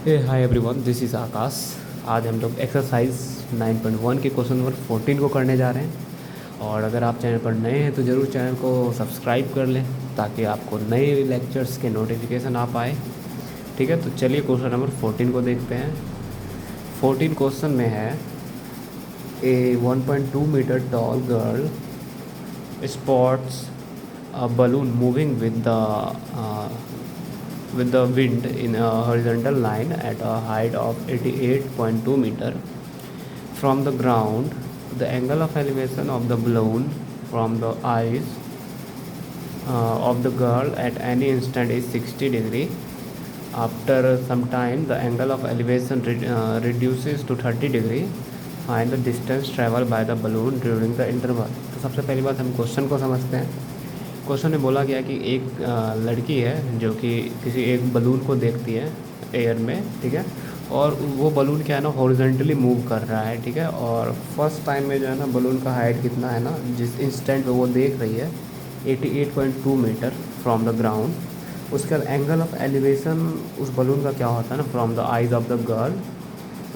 Hey hi everyone, this is Akash. आज हम लोग एक्सरसाइज 9.1 के क्वेश्चन नंबर 14 को करने जा रहे हैं। और अगर आप चैनल पर नए हैं तो ज़रूर चैनल को सब्सक्राइब कर लें ताकि आपको नए लेक्चर्स के नोटिफिकेशन आ पाए। ठीक है, तो चलिए क्वेश्चन नंबर 14 को देखते हैं। 14 क्वेश्चन में है, a 1.2 metre tall girl spots a balloon moving with the wind in a horizontal line at a height of 88.2 meter from the ground. The angle of elevation of the balloon from the eyes of the girl at any instant is 60 degree. After some time the angle of elevation reduces to 30 degree. Find the distance traveled by the balloon during the interval. तो सबसे पहली बात हम question को समझते हैं। Question में बोला गया कि एक लड़की है जो कि किसी एक बलून को देखती है एयर में, ठीक है, और वो बलून क्या है ना, हॉरिजॉन्टली मूव कर रहा है, ठीक है। और फर्स्ट टाइम में जो है ना बलून का हाइट कितना है ना, जिस इंस्टेंट पे वो देख रही है 88.2 मीटर फ्रॉम द ग्राउंड। उसके बाद एंगल ऑफ एलिवेशन उस बलून का क्या होता है ना, from the eyes of the girl,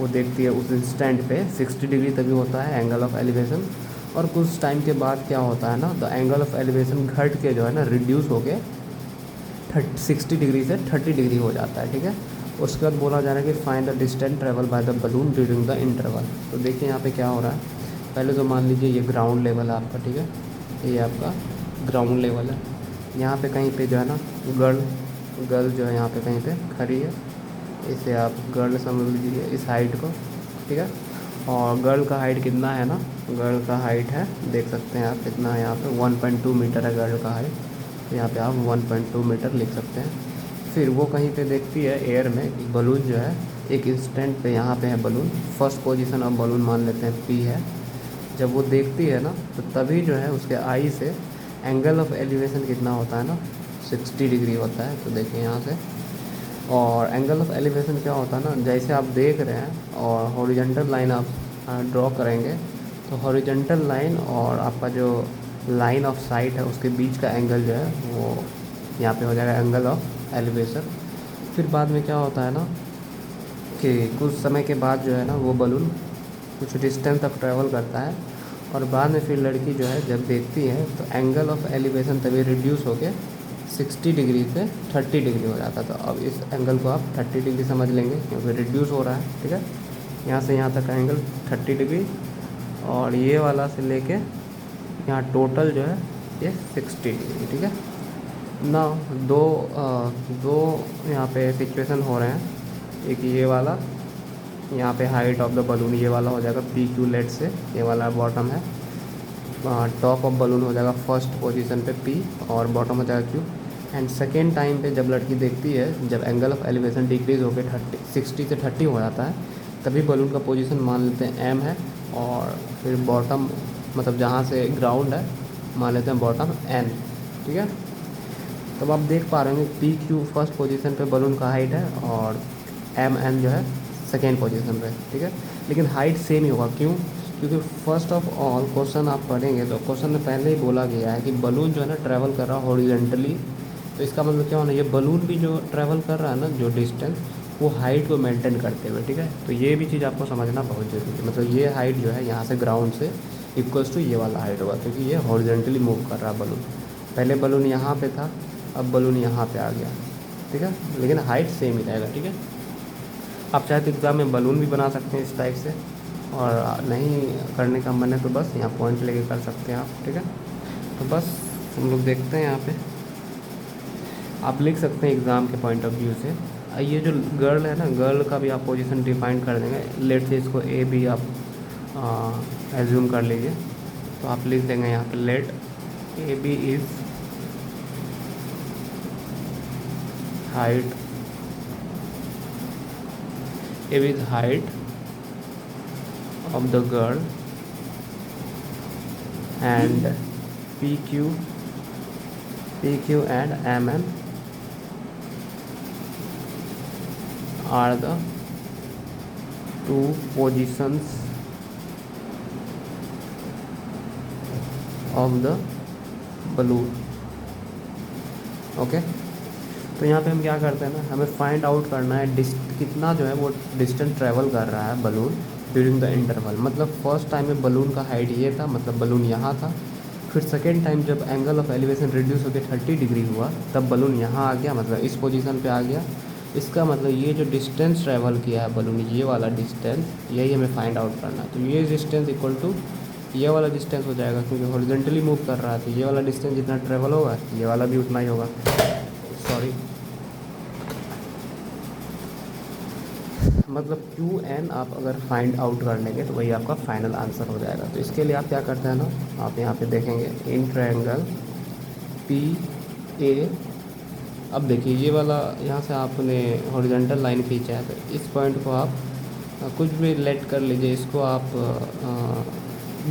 वो देखती है उस इंस्टेंट पे 60 डिग्री तभी होता है एंगल ऑफ एलिवेशन। और कुछ टाइम के बाद क्या होता है ना, द एंगल ऑफ एलिवेशन घट के जो है ना रिड्यूस हो के 60 डिग्री से 30 डिग्री हो जाता है, ठीक है। उसके बाद बोला जा रहा है कि find the distance travel by the balloon during the interval. तो देखिए यहाँ पे क्या हो रहा है। पहले तो मान लीजिए ये ग्राउंड लेवल है आपका, ठीक है, ये आपका ग्राउंड लेवल है। यहाँ पे कहीं पे जो है ना गर्ल जो है यहाँ पे कहीं पे खड़ी है, इसे आप गर्ल समझ लीजिए इस हाइट को, ठीक है। और गर्ल का हाइट कितना है ना, गर्ल का हाइट है, देख सकते हैं आप कितना है, यहाँ पे 1.2 मीटर है गर्ल का हाइट। तो यहाँ पे आप 1.2 मीटर लिख सकते हैं। फिर वो कहीं पे देखती है एयर में एक बलून जो है, एक इंस्टेंट पे यहाँ पे है balloon, first position of balloon मान लेते हैं पी है। जब वो देखती है ना तो तभी जो है उसके आई से एंगल ऑफ एलिवेशन कितना होता है ना, 60 डिग्री होता है। तो देखिए यहाँ से, और एंगल ऑफ एलिवेशन क्या होता है ना, जैसे आप देख रहे हैं और हॉरिजॉन्टल लाइन आप ड्रॉ करेंगे तो हॉरिजॉन्टल लाइन और आपका जो लाइन ऑफ साइट है उसके बीच का एंगल जो है वो यहाँ पे हो जाएगा एंगल ऑफ एलिवेशन। फिर बाद में क्या होता है ना कि कुछ समय के बाद जो है ना वो बलून कुछ डिस्टेंस तक ट्रैवल करता है, और बाद में फिर लड़की जो है जब देखती है तो एंगल ऑफ एलिवेशन तभी रिड्यूस होके 60 डिग्री से 30 डिग्री हो जाता है। तो अब इस एंगल को आप 30 डिग्री समझ लेंगे क्योंकि रिड्यूस हो रहा है, ठीक है। यहाँ से यहाँ तक का एंगल 30 डिग्री, और ये वाला से लेके यहाँ टोटल जो है ये 60 डिग्री, ठीक है ना। दो यहाँ पे सिचुएशन हो रहे हैं। एक ये वाला, यहाँ पे हाइट ऑफ द बलून ये वाला हो जाएगा पी क्यू लेट से, ये वाला बॉटम है। टॉप ऑफ बलून हो जाएगा फर्स्ट पोजीशन पे पी और बॉटम हो जाएगा क्यू। एंड सेकेंड टाइम पे जब लड़की देखती है, जब एंगल ऑफ एलिवेशन डिक्रीज़ होकर 60 से 30 हो जाता है, तभी बलून का पोजीशन मान लेते हैं एम है, और फिर बॉटम मतलब जहाँ से ग्राउंड है मान लेते हैं बॉटम एन, ठीक है। तब आप देख पा रहे होंगे पी क्यू फर्स्ट पोजीशन पे बलून का हाइट है और एम एन जो है सेकेंड पोजीशन पे, ठीक है। लेकिन हाइट सेम ही होगा, क्यों? क्योंकि फर्स्ट ऑफ ऑल क्वेश्चन आप पढ़ेंगे तो क्वेश्चन में पहले ही बोला गया है कि बलून जो है ना ट्रैवल कर रहा है हॉरिजॉन्टली। तो इसका मतलब क्या होना, ये बलून भी जो ट्रैवल कर रहा है ना जो डिस्टेंस, वो हाइट को मेंटेन करते हुए, ठीक है। तो ये भी चीज़ आपको समझना बहुत ज़रूरी है। मतलब ये हाइट जो है यहाँ से ग्राउंड से इक्वल्स टू ये वाला हाइट होगा, क्योंकि ये हॉरिजॉन्टली मूव कर रहा है बलून। पहले बलून यहाँ पे था, अब बलून यहाँ पे आ गया, ठीक है, लेकिन हाइट सेम ही रहेगा, ठीक है। आप चाहे तो एग्ज़ाम में बलून भी बना सकते हैं इस टाइप से, और नहीं करने का मन है तो बस यहाँ पॉइंट लेके कर सकते हैं आप, ठीक है। तो बस हम लोग देखते हैं यहाँ पे आप लिख सकते हैं एग्ज़ाम के पॉइंट ऑफ व्यू से। ये जो गर्ल है ना, गर्ल का भी आप पोजीशन डिफाइन कर देंगे। लेट से इसको ए भी आप एज्यूम कर लीजिए, तो आप लिख देंगे यहाँ पे let A B is height, A B is height of the girl, and PQ and MM are the two positions of the balloon, okay। तो यहाँ पे हम क्या करते हैं ना, हमें फाइंड आउट करना है कितना जो है वो डिस्टेंस ट्रैवल कर रहा है बलून ड्यूरिंग द इंटरवल। मतलब फर्स्ट टाइम में बलून का हाइट ये था, मतलब बलून यहाँ था। फिर सेकेंड टाइम जब एंगल ऑफ एलिवेशन रिड्यूस होकर 30 डिग्री हुआ तब बलून यहाँ आ गया, मतलब इस पोजीशन पे आ गया। इसका मतलब ये जो डिस्टेंस ट्रैवल किया है बलून, ये वाला डिस्टेंस, यही हमें फाइंड आउट करना है। तो ये डिस्टेंस इक्वल टू ये वाला डिस्टेंस हो जाएगा, क्योंकि हॉरिजॉन्टली मूव कर रहा है तो ये वाला डिस्टेंस जितना ट्रैवल होगा ये वाला भी उतना ही होगा। सॉरी, मतलब क्यू एन आप अगर फाइंड आउट कर लेंगे तो वही आपका फाइनल आंसर हो जाएगा। तो इसके लिए आप क्या करते हैं ना, आप यहाँ पे देखेंगे इन ट्रायंगल पी ए। अब देखिए ये वाला यहाँ से आपने हॉरिजॉन्टल लाइन खींचा है तो इस पॉइंट को आप कुछ भी लेट कर लीजिए, इसको आप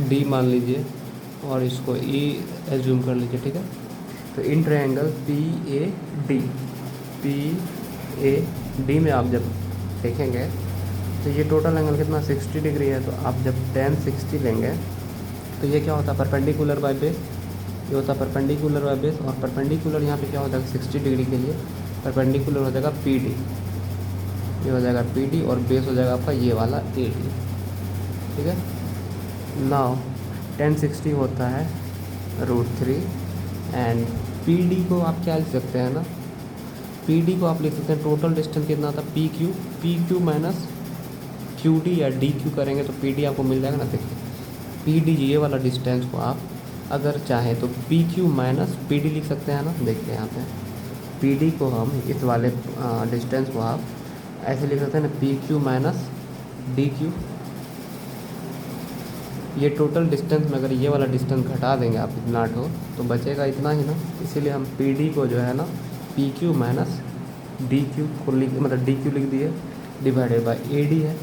डी मान लीजिए और इसको ई एज्यूम कर लीजिए, ठीक है। तो in triangle P A D में आप जब देखेंगे तो ये टोटल एंगल कितना 60 डिग्री है। तो आप जब tan 60 लेंगे तो ये क्या होता है, परपेंडिकुलर बाय बेस। ये होता है परपेंडिकुलर बाय बेस, और परपेंडिकुलर यहाँ पे क्या होता है 60 डिग्री के लिए परपेंडिकुलर हो जाएगा पी डी, ये हो जाएगा पी डी, और बेस हो जाएगा आपका ये वाला ए डी, ठीक है। नाउ tan 60 होता है √3 एंड पी डी को आप क्या लिख सकते हैं ना, पी डी को आप लिख सकते हैं टोटल डिस्टेंस कितना था P Q minus Q D या डी क्यू करेंगे तो पी डी आपको मिल जाएगा ना। देखिए पी डी ये वाला डिस्टेंस को आप अगर चाहें तो P Q minus P D लिख सकते हैं ना। देखिए यहाँ पे पी डी को हम इस वाले डिस्टेंस को आप ऐसे लिख सकते हैं ना, P Q minus D Q. ये टोटल डिस्टेंस में अगर ये वाला डिस्टेंस घटा देंगे आप इतना हो तो बचेगा इतना ही ना। इसीलिए हम पी डी को जो है ना P Q minus D Q को मतलब डी क्यू लिख दिए, डिवाइडेड बाई ए डी है।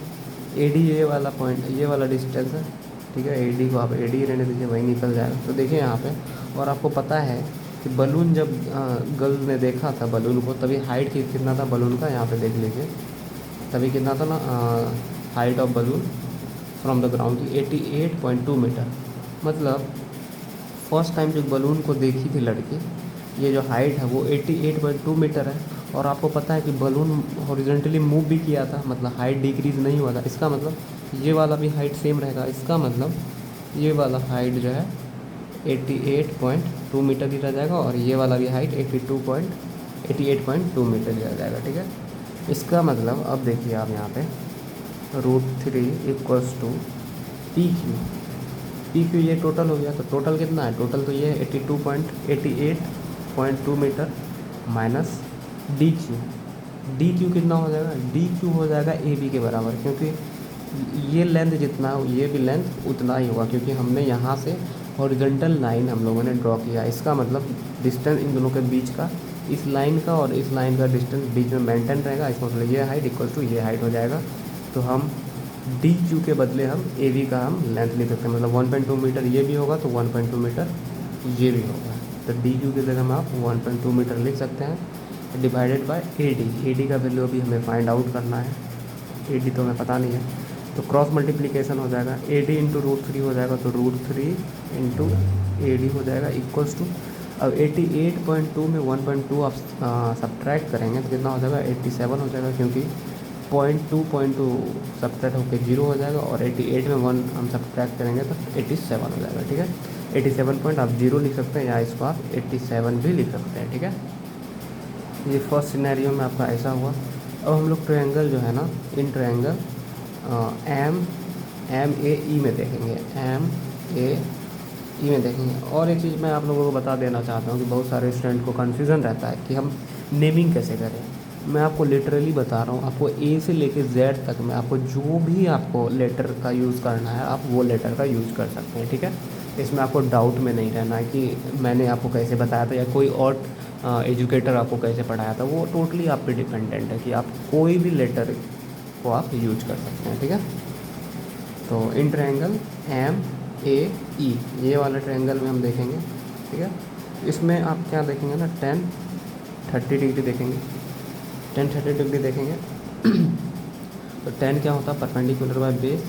ए डी ये वाला पॉइंट, ये वाला डिस्टेंस है, ठीक है। ए डी को आप ए डी रहने दीजिए, वही निकल जाएगा। तो देखिए यहाँ पे, और आपको पता है कि बलून जब गर्ल ने देखा था बलून को तभी हाइट कितना था बलून का, यहाँ पे देख लीजिए तभी कितना था ना, height of balloon from the ground थी 88.2 मीटर। मतलब फर्स्ट टाइम जब बलून को देखी थी लड़की, ये जो हाइट है वो 88.2 मीटर है। और आपको पता है कि बलून हॉरिजॉन्टली मूव भी किया था, मतलब हाइट डिक्रीज़ नहीं हुआ था। इसका मतलब ये वाला भी हाइट सेम रहेगा। इसका मतलब ये वाला हाइट जो है 88.2 मीटर की रह जाएगा, और ये वाला भी हाइट 88.2 मीटर की रह जाएगा, ठीक है। इसका मतलब अब देखिए आप यहाँ पे √3 इक्वल्स टू पी क्यू ये टोटल हो गया। तो टोटल कितना है, टोटल तो ये 88.2 मीटर माइनस डी क्यू कितना हो जाएगा, डी क्यू हो जाएगा ए बी के बराबर, क्योंकि ये लेंथ जितना ये भी लेंथ उतना ही होगा, क्योंकि हमने यहाँ से हॉरिजॉन्टल लाइन हम लोगों ने ड्रॉ किया। इसका मतलब डिस्टेंस इन दोनों के बीच का, इस लाइन का और इस लाइन का डिस्टेंस बीच में मेंटेन रहेगा। इसका मतलब ये हाइट इक्वल टू ये हाइट हो जाएगा। तो हम डी क्यू के बदले हम ए बी का हम लेंथ लिख सकते हैं, मतलब 1.2 मीटर ये भी होगा तो 1.2 मीटर ये भी होगा। तो डी क्यू की जगह में आप 1.2 मीटर लिख सकते हैं, डिवाइडेड बाय ए डी का वैल्यू अभी हमें फाइंड आउट करना है। ए डी तो हमें पता नहीं है, तो क्रॉस मल्टीप्लिकेशन हो जाएगा, ए डी इंटू √3 हो जाएगा, तो √3 इंटू ए डी हो जाएगा इक्वल्स टू, अब 88.2 में 1.2 आप सब्ट्रैक्ट करेंगे तो कितना हो जाएगा 87 हो जाएगा, क्योंकि 0.2 सब्ट्रैक्ट होकर 0 हो जाएगा, और 88 में 1 हम सब्ट्रैक्ट करेंगे तो 87 हो जाएगा, ठीक है। 87 पॉइंट आप 0 लिख सकते हैं या इसको आप 87 भी लिख सकते हैं, ठीक है। ये फर्स्ट सिनेरियो में आपका ऐसा हुआ। अब हम लोग ट्रायंगल जो है ना, इन ट्रायंगल एम ए ई में देखेंगे, एम ए ई में देखेंगे। और एक चीज़ मैं आप लोगों को बता देना चाहता हूँ कि बहुत सारे स्टूडेंट को कन्फ्यूज़न रहता है कि हम नेमिंग कैसे करें। मैं आपको लिटरली बता रहा हूँ, आपको ए से लेके जेड तक में आपको जो भी आपको लेटर का यूज़ करना है आप वो लेटर का यूज़ कर सकते हैं, ठीक है। इसमें आपको डाउट में नहीं रहना है कि मैंने आपको कैसे बताया था या कोई और एजुकेटर आपको कैसे पढ़ाया था। वो टोटली आप पे डिपेंडेंट है कि आप कोई भी लेटर को आप यूज कर सकते हैं, ठीक है। तो इन ट्रायंगल एम ए ई ये वाला ट्रायंगल में हम देखेंगे, ठीक है। इसमें आप क्या देखेंगे ना, 10-30 डिग्री देखेंगे, 10-30 डिग्री देखेंगे। तो 10 क्या होता है परपेंडिकुलर बाय बेस,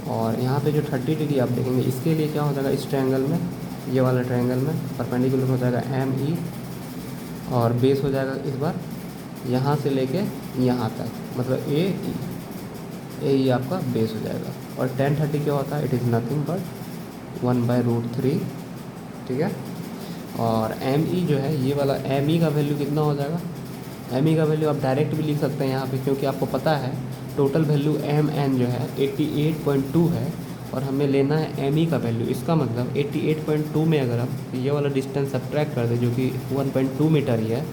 और यहाँ पे जो 30 डिग्री आप देखेंगे इसके लिए क्या हो जाएगा, इस ट्रायंगल में ये वाला ट्रायंगल में परपेंडिकुलर हो जाएगा एम ई, और बेस हो जाएगा इस बार यहाँ से लेके यहाँ तक, मतलब ए ई आपका बेस हो जाएगा। और 1030 क्या होता है, इट इज़ नथिंग बट 1/√3, ठीक है। और एम ई जो है, ये वाला एम ई का वैल्यू कितना हो जाएगा, एम ई का वैल्यू आप डायरेक्ट भी लिख सकते हैं यहाँ पे, क्योंकि आपको पता है टोटल वैल्यू एम एन जो है 88.2 है और हमें लेना है एम ई का वैल्यू। इसका मतलब 88.2 में अगर हम ये वाला डिस्टेंस सब्ट्रैक्ट कर दें जो कि 1.2 मीटर ही है,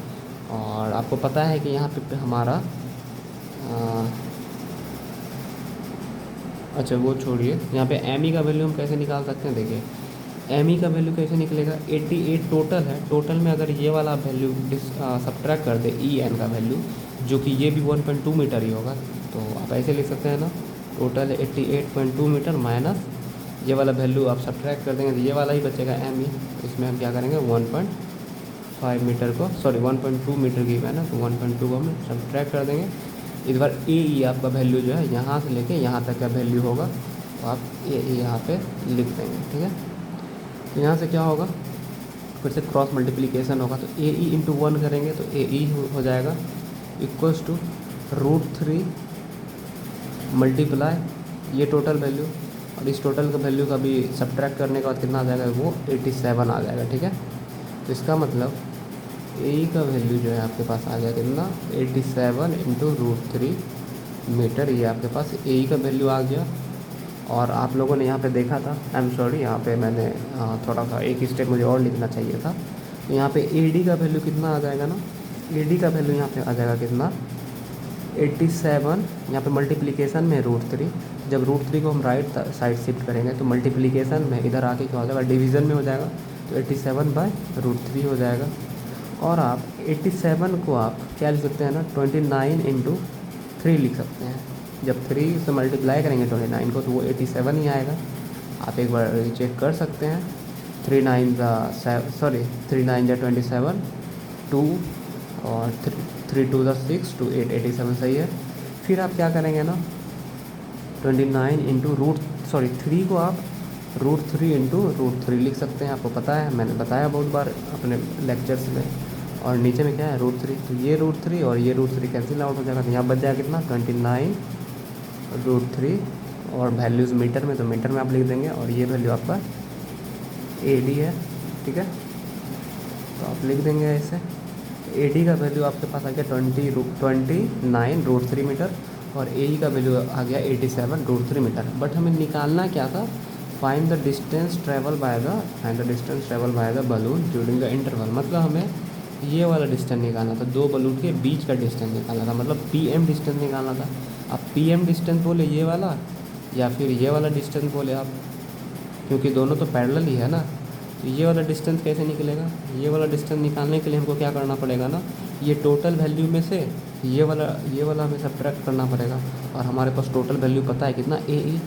और आपको पता है कि यहाँ पे हमारा अच्छा वो छोड़िए, यहाँ पे एम ई का वैल्यू हम कैसे निकाल सकते हैं, देखिए एम ई का वैल्यू कैसे निकलेगा, 88 टोटल है, टोटल में अगर ये वाला वैल्यू सब्ट्रैक्ट कर दे ई एन का वैल्यू जो कि ये भी 1.2 मीटर ही होगा, तो आप ऐसे लिख सकते हैं ना, टोटल है 88.2 मीटर माइनस ये वाला वैल्यू आप सब्ट्रैक्ट कर देंगे तो ये वाला ही बचेगा एम ई। इसमें हम क्या करेंगे 1.5 मीटर को, सॉरी 1.2 मीटर की है ना, तो 1.2 को हम सब्ट्रैक्ट कर देंगे। इस बार ए ई आपका वैल्यू जो है यहाँ से लेके यहाँ तक का वैल्यू होगा, तो आप ए ई यहाँ पे लिख देंगे, ठीक है। तो यहाँ से क्या होगा, फिर से क्रॉस मल्टीप्लिकेशन होगा, तो ए ई इंटू 1 करेंगे तो ए ई हो जाएगा इक्वल्स टू √3 मल्टीप्लाई ये टोटल वैल्यू, और इस टोटल का वैल्यू का भी सब्ट्रैक्ट करने के बाद कितना आ जाएगा, वो 87 आ जाएगा, ठीक है। तो इसका मतलब ए ई का वैल्यू जो है आपके पास आ गया कितना, 87 इंटू √3 मीटर, ये आपके पास ए ई का वैल्यू आ गया। और आप लोगों ने यहाँ पे देखा था, आई एम सॉरी, यहाँ पे मैंने थोड़ा सा एक स्टेप मुझे और लिखना चाहिए था। तो यहाँ पे ए डी का वैल्यू कितना आ जाएगा ना, ए डी का वैल्यू यहाँ पे आ जाएगा कितना, 87, यहाँ पे मल्टीप्लिकेशन में √3, जब √3 को हम राइट साइड शिफ्ट करेंगे तो मल्टीप्लिकेशन में इधर आके क्या हो जाएगा, डिवीज़न में हो जाएगा, तो 87/√3 हो जाएगा। और आप 87 को आप क्या लिख सकते हैं ना, 29 इंटू 3 लिख सकते हैं। जब 3 से मल्टीप्लाई करेंगे 29 को तो वो 87 ही आएगा। आप एक बार चेक कर सकते हैं, 3 9 3 9 27, 2 और 3 2 6 2 8 87 सही है। फिर आप क्या करेंगे ना, 29 इंटू 3 को आप √3 इंटू √3 लिख सकते हैं, आपको पता है, मैंने बताया बहुत बार अपने लेक्चर्स में। और नीचे में क्या है √3, तो ये √3 और ये √3 कैंसिल आउट हो जाएगा, तो यहाँ बच जाएगा कितना 29 √3, और वैल्यूज़ मीटर में, तो मीटर में आप लिख देंगे, और ये वैल्यू आपका ए डी है, ठीक है। तो आप लिख देंगे ऐसे, ए डी का वैल्यू आपके पास आ गया 29 √3 मीटर, और ए ई का वैल्यू आ गया 87 √3 मीटर। बट हमें निकालना क्या था, find the distance travel by the balloon during the interval, मतलब हमें ये वाला डिस्टेंस निकालना था, दो बलून के बीच का डिस्टेंस निकालना था, मतलब पी एम डिस्टेंस निकालना था। आप पी एम डिस्टेंस बोले ये वाला, या फिर ये वाला डिस्टेंस बोले आप, क्योंकि दोनों तो पैरेलल ही है ना। तो ये वाला डिस्टेंस कैसे निकलेगा, ये वाला डिस्टेंस निकालने के लिए हमको क्या करना पड़ेगा ना, ये टोटल वैल्यू में से ये वाला हमें सब्ट्रैक्ट करना पड़ेगा। और हमारे पास टोटल वैल्यू पता है कितना, ए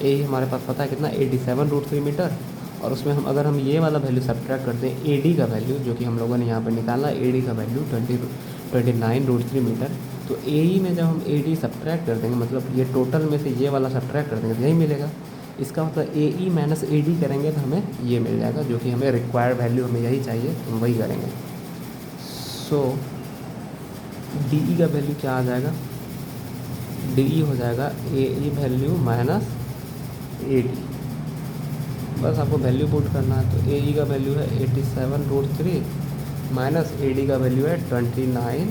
ई हमारे पास पता है कितना 87 √3 मीटर, और उसमें अगर हम ये वाला वैल्यू सब्ट्रैक्ट करते हैं ए डी का वैल्यू, जो कि हम लोगों ने यहाँ पर निकाला, ए डी का वैल्यू 29 √3 मीटर, तो ए ई में जब हम ए डी सब्ट्रैक्ट कर देंगे, मतलब ये टोटल में से ये वाला सब्ट्रैक्ट कर देंगे तो यही मिलेगा। इसका मतलब ए ई माइनस ए डी करेंगे तो हमें ये मिल जाएगा, जो कि हमें रिक्वायर्ड वैल्यू हमें यही चाहिए, तो हम वही करेंगे। सो डी ई का वैल्यू क्या आ जाएगा, डी ई हो जाएगा A E value minus A D, बस आपको वैल्यू पुट करना है। तो ए ई का वैल्यू है 87 √3 माइनस ए डी का वैल्यू है 29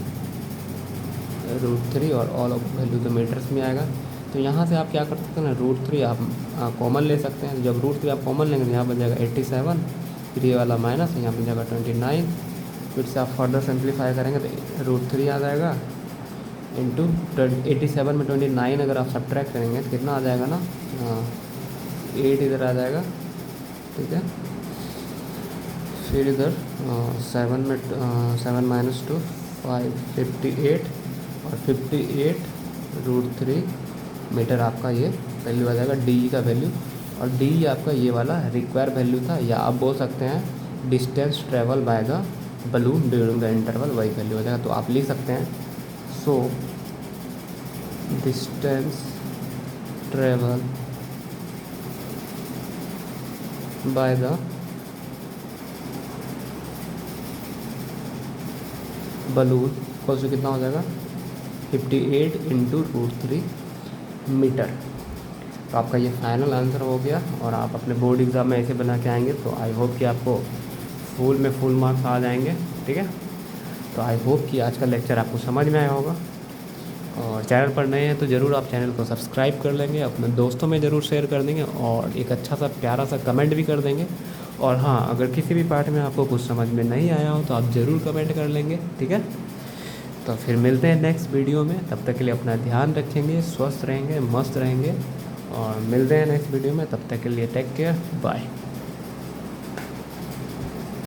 √3, और ऑल ऑफ वैल्यू तो मीटर्स में आएगा। तो यहाँ से आप क्या कर सकते हैं ना, √3 आप कॉमन ले सकते हैं। जब √3 आप कॉमन लेंगे तो यहाँ बन जाएगा 87, फिर ये वाला माइनस यहाँ बन जाएगा 29, फिर से आप फर्दर सिंप्लीफाई करेंगे तो √3 आ जाएगा इंटू 87 में 29 अगर आप सब्ट्रैक्ट करेंगे तो कितना आ जाएगा ना, 8 इधर आ जाएगा, ठीक है। फिर इधर 7 में 7 - 2 5 58, और 58 √3 मीटर आपका ये वैल्यू आ जाएगा, डी का वैल्यू। और डी आपका ये वाला रिक्वायर वैल्यू था, या आप बोल सकते हैं distance travel by the balloon during the interval, वही वैल्यू हो जाएगा। तो आप लिख सकते हैं, so distance travel by the balloon equal to कितना हो जाएगा 58 इंटू √3 मीटर। तो आपका ये फाइनल आंसर हो गया और आप अपने बोर्ड एग्ज़ाम में ऐसे बना के आएंगे तो आई होप कि आपको फुल मार्क्स आ जाएंगे। ठीक है, तो आई होप कि आज का लेक्चर आपको समझ में आया होगा। और चैनल पर नए हैं तो ज़रूर आप चैनल को सब्सक्राइब कर लेंगे, अपने दोस्तों में ज़रूर शेयर कर देंगे और एक अच्छा सा प्यारा सा कमेंट भी कर देंगे। और हाँ, अगर किसी भी पार्ट में आपको कुछ समझ में नहीं आया हो तो आप ज़रूर कमेंट कर लेंगे। ठीक है, तो फिर मिलते हैं नेक्स्ट वीडियो में। तब तक के लिए अपना ध्यान रखेंगे, स्वस्थ रहेंगे, मस्त रहेंगे और मिलते हैं नेक्स्ट वीडियो में। तब तक के लिए टेक केयर, बाय।